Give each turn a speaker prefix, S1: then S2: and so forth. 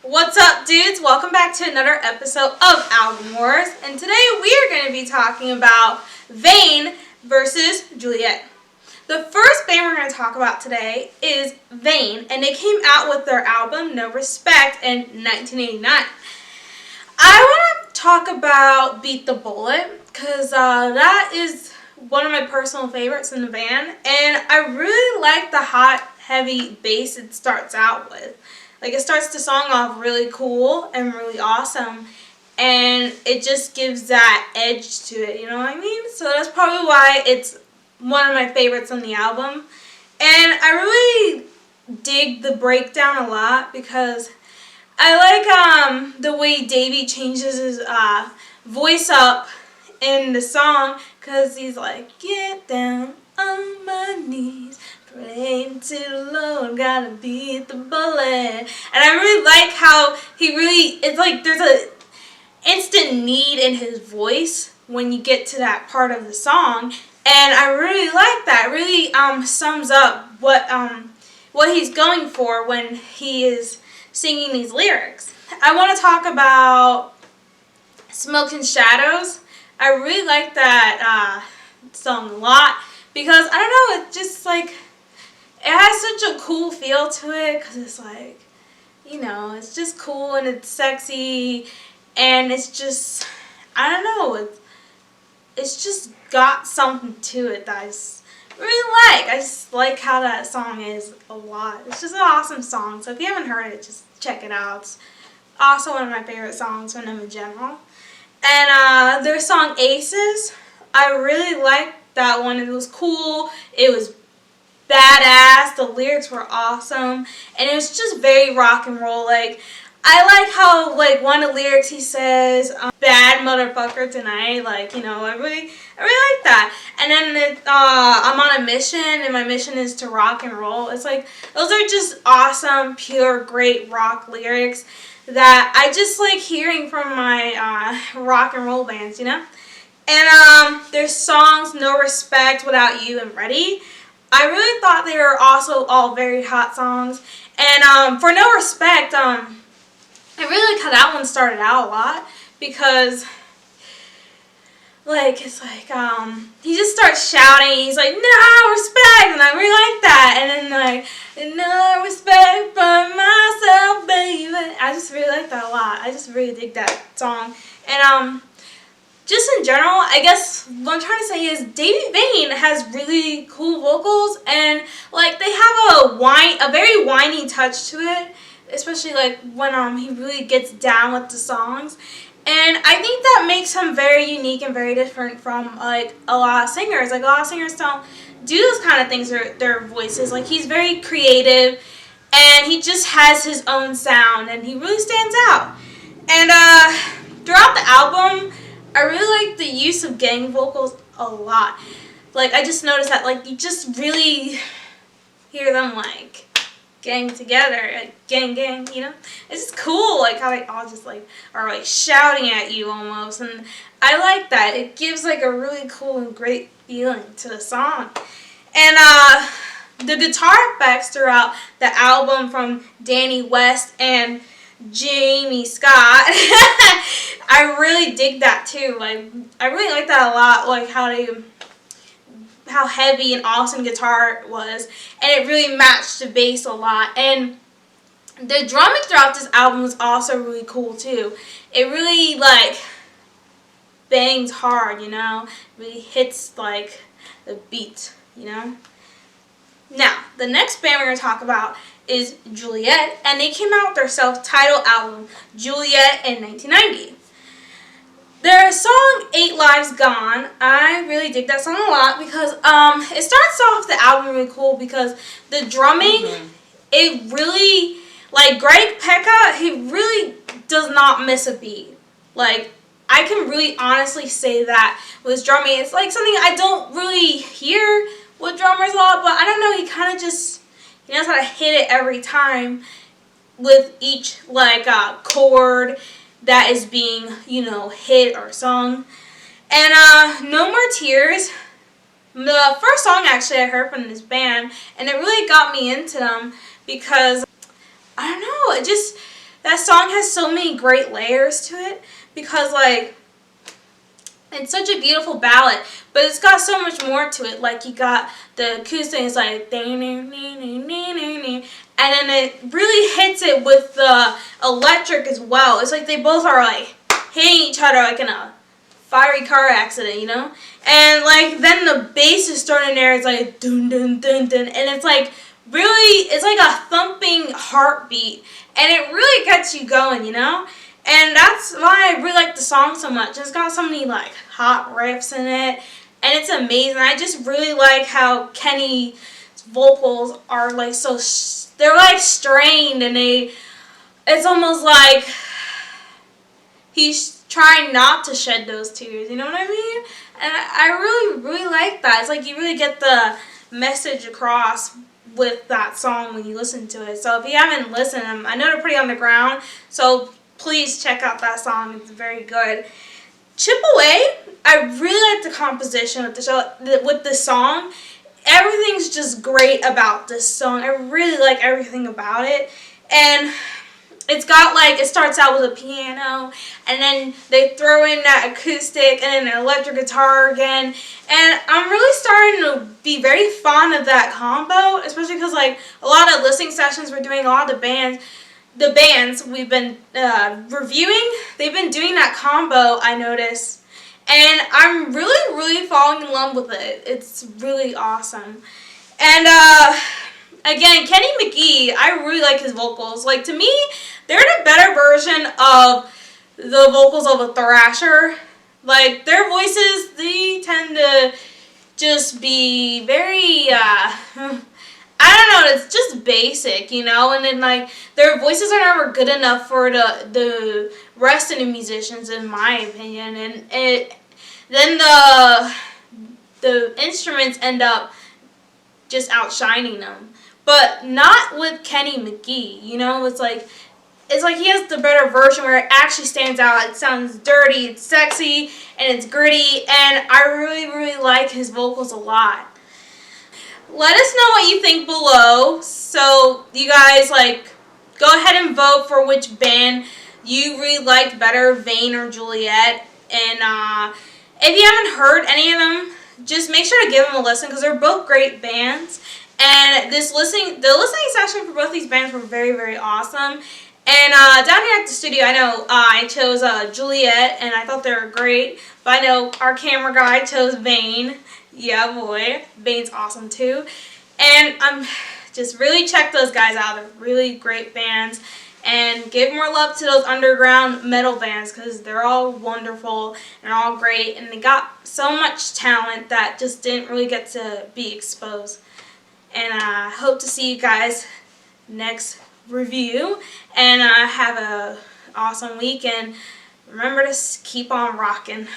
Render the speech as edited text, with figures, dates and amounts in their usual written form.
S1: What's up, dudes? Welcome back to another episode of Album Wars, and today we are going to be talking about Vane versus Julliet. The first band we're going to talk about today is Vane, and they came out with their album No Respect in 1989. I want to talk about Beat the Bullet because that is one of my personal favorites in the band, and I really like the hot, heavy bass it starts out with. Like, it starts the song off really cool and really awesome, and it just gives that edge to it, you know what I mean? So that's probably why it's one of my favorites on the album. And I really dig the breakdown a lot because I like the way Davey changes his voice up in the song, because he's like, get down on my knees, praying to the Lord, gotta beat the bullet. And I really like how he really, it's like there's a instant need in his voice when you get to that part of the song. And I really like that. It really sums up what he's going for when he is singing these lyrics. I want to talk about Smoke and Shadows. I really like that song a lot because, I don't know, it's just like, it has such a cool feel to it because it's like, you know, it's just cool and it's sexy and it's just, I don't know, it's just got something to it that I just really like. I just like how that song is a lot. It's just an awesome song, so if you haven't heard it, just check it out. It's also one of my favorite songs from them in general. And their song Aces, I really liked that one. It was cool, it was badass, the lyrics were awesome, and it was just very rock and roll. Like, I like how, like, one of the lyrics he says, bad motherfucker tonight, like, you know, I really like that. And then I'm on a mission, and my mission is to rock and roll. It's like, those are just awesome, pure, great rock lyrics that I just like hearing from my rock and roll bands, you know? And there's songs No Respect, Without You, and Ready. I really thought they were also all very hot songs. And for No Respect, I really like how that one started out a lot because, like, it's like, he just starts shouting, he's like, no respect, and I really like that, and then, like, no respect for myself, baby. I just really like that a lot. I just really dig that song. And, just in general, I guess what I'm trying to say is Davey Vane has really cool vocals, and, like, they have a very whiny touch to it, especially, like, when he really gets down with the songs. And I think that makes him very unique and very different from, like, a lot of singers. Like, a lot of singers don't do those kind of things with their voices. Like, he's very creative, and he just has his own sound, and he really stands out. And throughout the album, I really like the use of gang vocals a lot. Like, I just noticed that, like, you just really hear them, like, gang together, like, gang, you know? It's just cool, like, how they all just, like, are, like, shouting at you almost, and I like that. It gives, like, a really cool and great feeling to the song. And, the guitar effects throughout the album from Danny West and Jamie Scott, I really dig that too. Like, I really like that a lot, like how heavy and awesome guitar it was, and it really matched the bass a lot. And the drumming throughout this album was also really cool too. It really, like, bangs hard, you know, really hits, like, the beat, you know. Now, the next band we're going to talk about is Julliet, and they came out with their self-titled album, Julliet, in 1990. Their song, 8 Lives Gone, I really dig that song a lot because it starts off the album really cool because the drumming, it really, like, Greg Pekka, he really does not miss a beat. Like, I can really honestly say that with his drumming. It's like something I don't really hear with drummers a lot, but I don't know, he kind of just, he knows how to hit it every time with each, like, chord that is being, you know, hit or sung. And No More Tears, the first song actually I heard from this band, and it really got me into them because, I don't know, it just, that song has so many great layers to it because, like, it's such a beautiful ballad, but it's got so much more to it. Like, you got the acoustic, it's like, and then it really hits it with the electric as well. It's like they both are, like, hitting each other like in a fiery car accident, you know? And, like, then the bass is starting there, it's like, dun dun dun dun, and it's like, really, it's like a thumping heartbeat, and it really gets you going, you know? And that's why I really like the song so much. It's got so many, like, hot riffs in it, and it's amazing. I just really like how Kenny's vocals are, like, so, they're, like, strained, and it's almost like he's trying not to shed those tears, you know what I mean? And I really, really like that. It's like you really get the message across with that song when you listen to it. So if you haven't listened, I know they're pretty underground, so please check out that song. It's very good. Chip Away, I really like the composition with the song. Everything's just great about this song. I really like everything about it. And it's got, like, it starts out with a piano, and then they throw in that acoustic, and then an electric guitar again. And I'm really starting to be very fond of that combo, especially because, like, a lot of listening sessions we're doing, a lot of the bands we've been reviewing, they've been doing that combo, I noticed. And I'm really, really falling in love with it. It's really awesome. And, again, Kenny McGee, I really like his vocals. Like, to me, they're the better version of the vocals of a thrasher. Like, their voices, they tend to just be very, I don't know, it's just basic, you know, and then, like, their voices are never good enough for the rest of the musicians, in my opinion, and then the instruments end up just outshining them. But not with Kenny McGee, you know, it's like he has the better version where it actually stands out. It sounds dirty, it's sexy, and it's gritty, and I really, really like his vocals a lot. Let us know what you think below. So you guys, like, go ahead and vote for which band you really liked better, Vane or Julliet. And if you haven't heard any of them, just make sure to give them a listen because they're both great bands. And the listening session for both these bands were very, very awesome. And down here at the studio, I know I chose Julliet, and I thought they were great. But I know our camera guy chose Vane. Yeah, boy. Vane's awesome, too. And just really check those guys out. They're really great bands. And give more love to those underground metal bands because they're all wonderful and all great. And they got so much talent that just didn't really get to be exposed. And I hope to see you guys next review. And have an awesome week. And remember to keep on rocking.